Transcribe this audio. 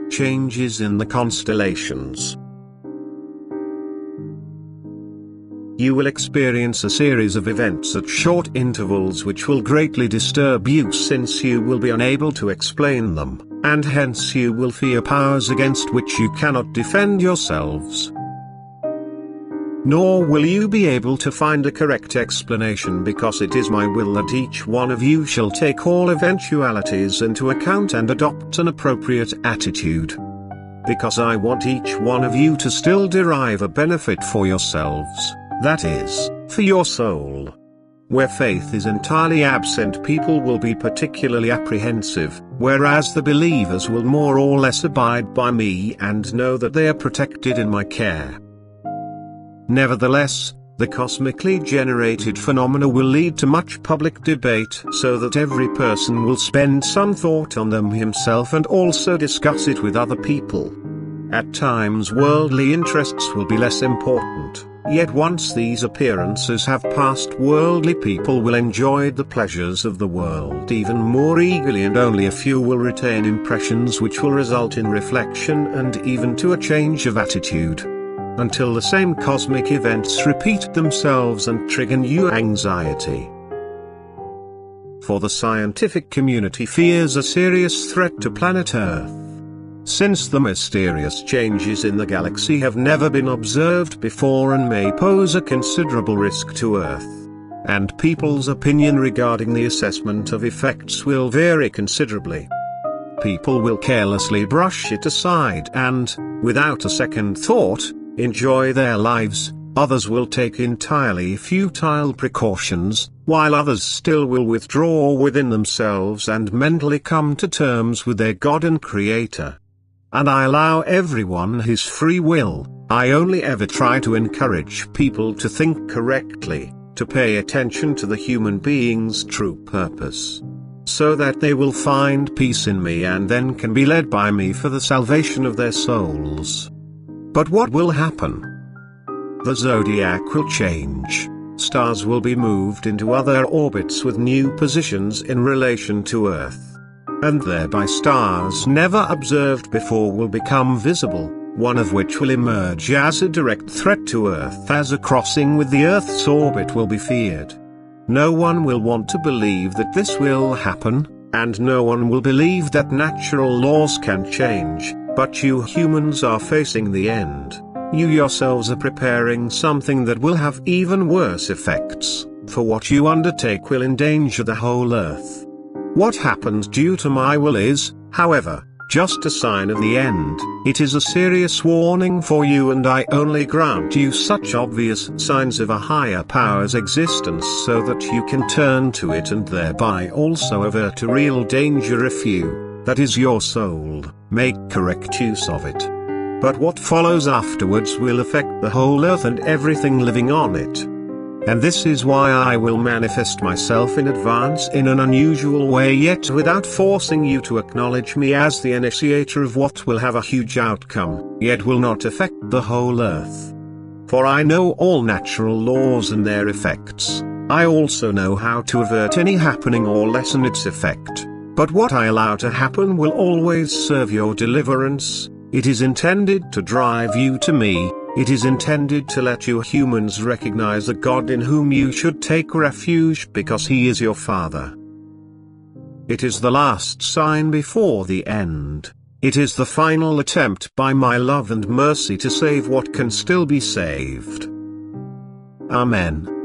Changes in the constellations. You will experience a series of events at short intervals which will greatly disturb you, since you will be unable to explain them, and hence you will fear powers against which you cannot defend yourselves. Nor will you be able to find a correct explanation, because it is my will that each one of you shall take all eventualities into account and adopt an appropriate attitude. Because I want each one of you to still derive a benefit for yourselves, that is, for your soul. Where faith is entirely absent, people will be particularly apprehensive, whereas the believers will more or less abide by me and know that they are protected in my care. Nevertheless, the cosmically generated phenomena will lead to much public debate, so that every person will spend some thought on them himself and also discuss it with other people. At times worldly interests will be less important, yet once these appearances have passed, worldly people will enjoy the pleasures of the world even more eagerly, and only a few will retain impressions which will result in reflection and even to a change of attitude. Until the same cosmic events repeat themselves and trigger new anxiety. For the scientific community fears a serious threat to planet Earth. Since the mysterious changes in the galaxy have never been observed before and may pose a considerable risk to Earth. And people's opinion regarding the assessment of effects will vary considerably. People will carelessly brush it aside and, without a second thought, enjoy their lives. Others will take entirely futile precautions, while others still will withdraw within themselves and mentally come to terms with their God and Creator. And I allow everyone his free will. I only ever try to encourage people to think correctly, to pay attention to the human being's true purpose, so that they will find peace in me and then can be led by me for the salvation of their souls. But what will happen? The zodiac will change, stars will be moved into other orbits with new positions in relation to Earth. And thereby stars never observed before will become visible, one of which will emerge as a direct threat to Earth, as a crossing with the Earth's orbit will be feared. No one will want to believe that this will happen, and no one will believe that natural laws can change, but you humans are facing the end. You yourselves are preparing something that will have even worse effects, for what you undertake will endanger the whole Earth. What happens due to my will is, however, just a sign of the end. It is a serious warning for you, and I only grant you such obvious signs of a higher power's existence so that you can turn to it and thereby also avert a real danger if you, that is your soul, make correct use of it. But what follows afterwards will affect the whole Earth and everything living on it. And this is why I will manifest myself in advance in an unusual way, yet without forcing you to acknowledge me as the initiator of what will have a huge outcome, yet will not affect the whole Earth. For I know all natural laws and their effects. I also know how to avert any happening or lessen its effect. But what I allow to happen will always serve your deliverance. It is intended to drive you to me. It is intended to let you humans recognize a God in whom you should take refuge because He is your Father. It is the last sign before the end. It is the final attempt by my love and mercy to save what can still be saved. Amen.